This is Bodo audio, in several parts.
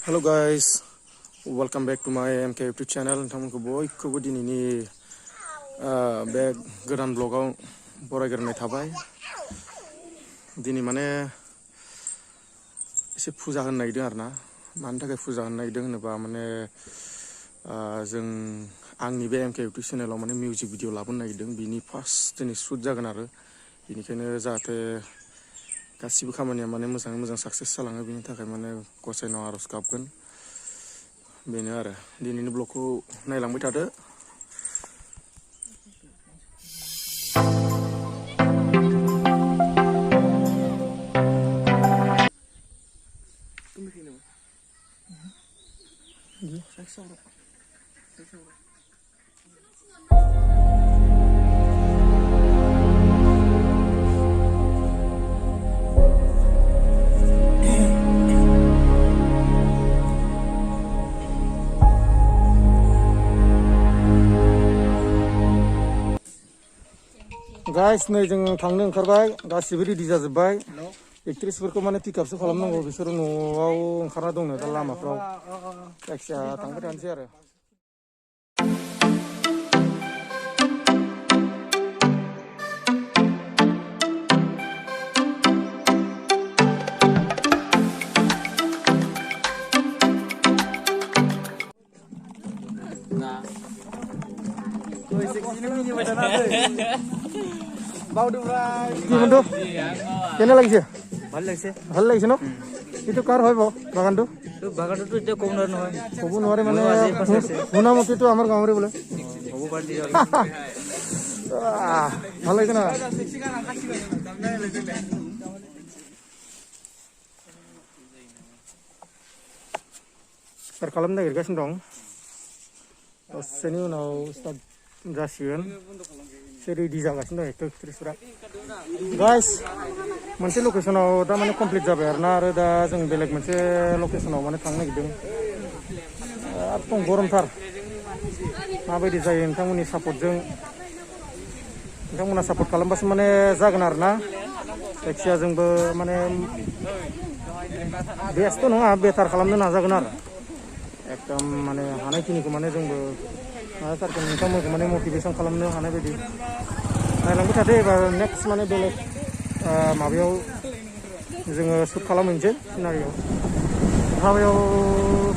Hello guys, welcome back to my MK YouTube channel. नोंथांमोनखौ बयखौबो दिनैनि बे गोदान ब्लगाव बरायग्रोनाय थाबाय। दिनै माने एसे फुजा होनो नागिरदों आरोना। मानि थाखाय फुजा होनो नागिरदों होनोबा माने जों आंनि बे MK YouTube चेनेलाव माने मिउजिक भिडिअ लाबोनो नागिरदों। बिनि फार्स्ट दिनै शुट जागोन आरो बेनिखायनो जाहाथे गासिबो खामानिया माने मोजाङै मोजां साक्सेस जालाङो बेनि थाखाय माने गसाइनाव आरज गाबगोन बेनो आरो दिनैनि ब्लगखौ नायलांबाय थादो। गाइस नै जों थांनो ओंखारबाय गासिबो रेडि जाजोब्बाय एक्ट्रेसफोरखौ माने पिकआपसो खालामनांगौ बिसोर न'आव ओंखारना दंनो दा लामाफ्राव जायखिजाया थांबाय थानोसै आरो কিমানটো কেনে লাগিছে ভাল লাগিছে ন এইটো কাৰ হয় বাগানটো বাগানটো এতিয়া ক'ব নহয় ক'ব নোৱাৰে মানে শুনা মতেতো আমাৰ গাঁৱৰে বোলে হ'ব পাৰে ভাল লাগিছে না स्टार्ट खालामनो नागिरगासिनो दं दसेनि उनाव स्टार्ट जासिगोन एसे रेडि जागासिनो दं एक्ट्रेसफोरा गाइस मोनसे लकेसनाव दा माने कमप्लिट जाबाय आरोना आरो दा जों बेलेग मोनसे लकेसनाव माने थांनो नागिरदों एकदम गरमथार माबायदि जायो नोंथांमोननि सापर्टजों नोंथांमोना सापर्ट खालामबासो माने जागोन आरोना जायखिया जोंबो माने बेस्ट नङा बेटार खालामनो नाजागोन आरो एकदम माने हानायखिनिखौ माने जोंबो नाजाथारगोन नोंथांमोनखौ माने मटिभेसन खालामनो हानाय बायदि नायलांबाय थादो एबार नेक्स्ट माने बेलेग माबायाव जोङो शुट खालामहैनोसै सिनारियाव हाबायाव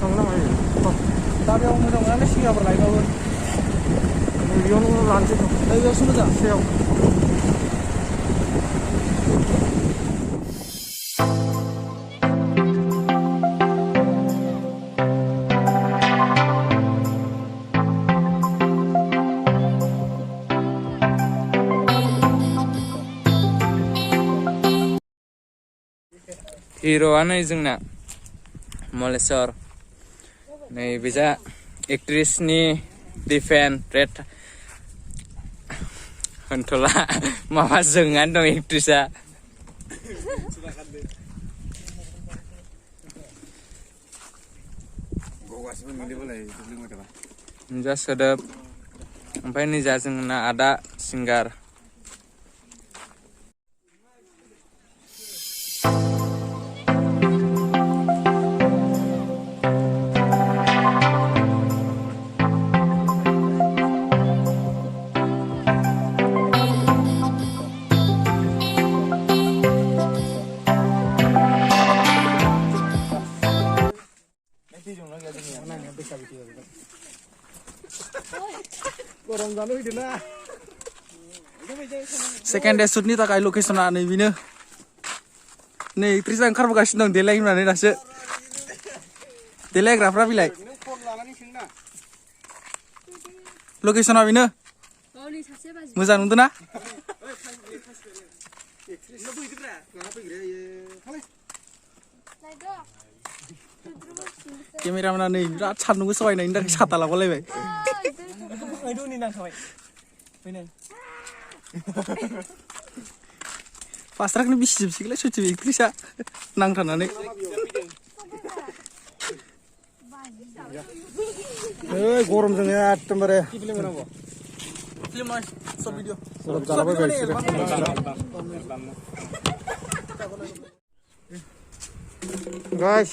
थांनो नामा दाबायाव मोजां मोनालै सिगांफोर लायबाबो बेयावनो लानोसै नैबेयावसो मोजां सेयाव हिर'आनो जोंना मलेश्वर नै बेजा एक्ट्रेसनि डिफेन रेड होनथ'ला माबा जोंआनो दं एक्ट्रेसा जा सोदोब ओमफ्राय निजा जोंना आदा सिंगार गरम जानो फैदों ना सेकेन्ड डे शुटनि थाखाय लकेसना नैबेनो नै एक्ट्रेसा ओंखारबोगासिनो दं देलाय होननानै दासो देलायग्राफ्रा बिलाय लकेसना बेनो मोजां नुदों ना केमेरामेना नै बिराद सान्दुंखौ सहायनायनि थाखाय साथा लाबोलायबाय फास्राखौनो बिसिजोबसिगोनलाय सयथि एक्ट्रेसा नांथारनानै गरमजों एकदमबारे गाइस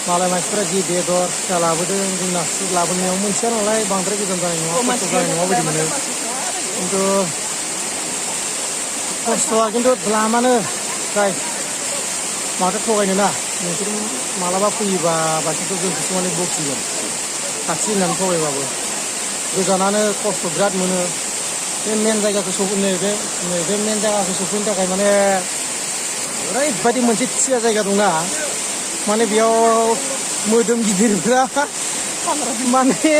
मालाय मानसिफोरा जि बेदर फिसा लाबोदों जोंना लाबोनायाव मोनसेया नालाय बांद्राय गोजान जानाय नङा खस्थ' जानाय नङा बायदि मोनो खिन्थु खस्थ'आ खिन्थु द्लामानो जाय माथो थगायनो ना नोंसोर मालाबा फैयोबा बाखिथ' जोंखौसो माने बखिगोन खाथि होननानै थगायबाबो गोजानानो खस्थ' बिराद मोनो बे मेन जायगाखौ नैबे मेन जायगाखौ सफैनो थाखाय माने ओरैबायदि मोनसे थिया जायगा दंना माने बेयाव मोदोम गिदिरफ्रा माने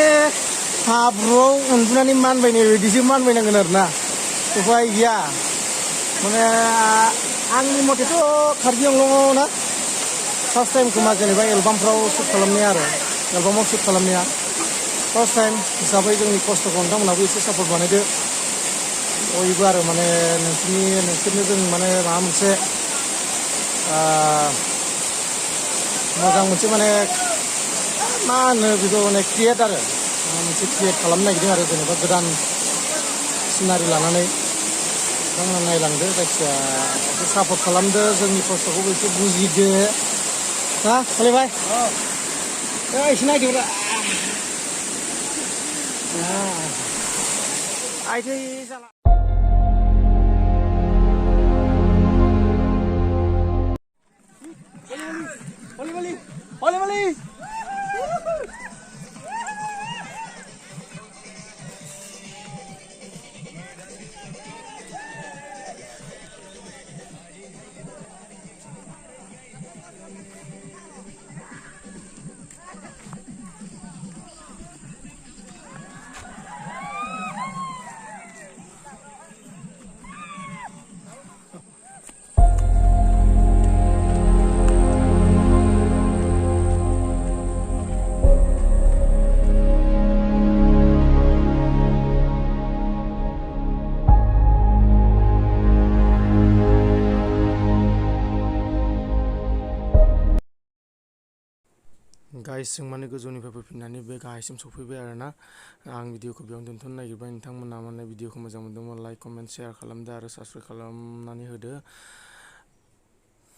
हाब्रुआव उन्दुनानै मानबायनाय बायदिसो मानबायनांगोन आरो ना उपाय गैया माने आंनि मथेथ' कार्बि आंलंआव ना फार्स्ट टाइम खोमा जेनेबा एलबामफ्राव शुट खालामनाया आरो एलबामाव शुट खालामनाया फार्स्ट टाइम हिसाबै जोंनि खस्थ'खौ नोंथांमोनहाबो एसे सापर्ट बानायदो बयबो आरो माने नोंसोरनो जों माने माबा मोनसे मोजां मोनसे माने मा होनो बेखौ माने क्रियेट आरो माबा मोनसे क्रियेट खालामनो नागिरदों आरो जेनेबा गोदान सिनारि लानानै नोंथांमोना नायलांदो जायखिया एसे सापर्ट खालामदो जोंनि खस्थ'खौबो एसे बुजिदो ना हलिभाइ एसे नायदोब्रा आइदै जाला Oli. गाइस जों माने गोजौनिफ्राय फैफिननानै बे गाहायसिम सफैबाय आरोना आं भिडिअखौ बेयावनो दोनथ'नो नागिरबाय नोंथांमोना माने भिडिअखौ मोजां मोनदोंबा लाइक कमेन्ट शेयार खालामदो आरो साबस्क्राइब खालामनानै होदो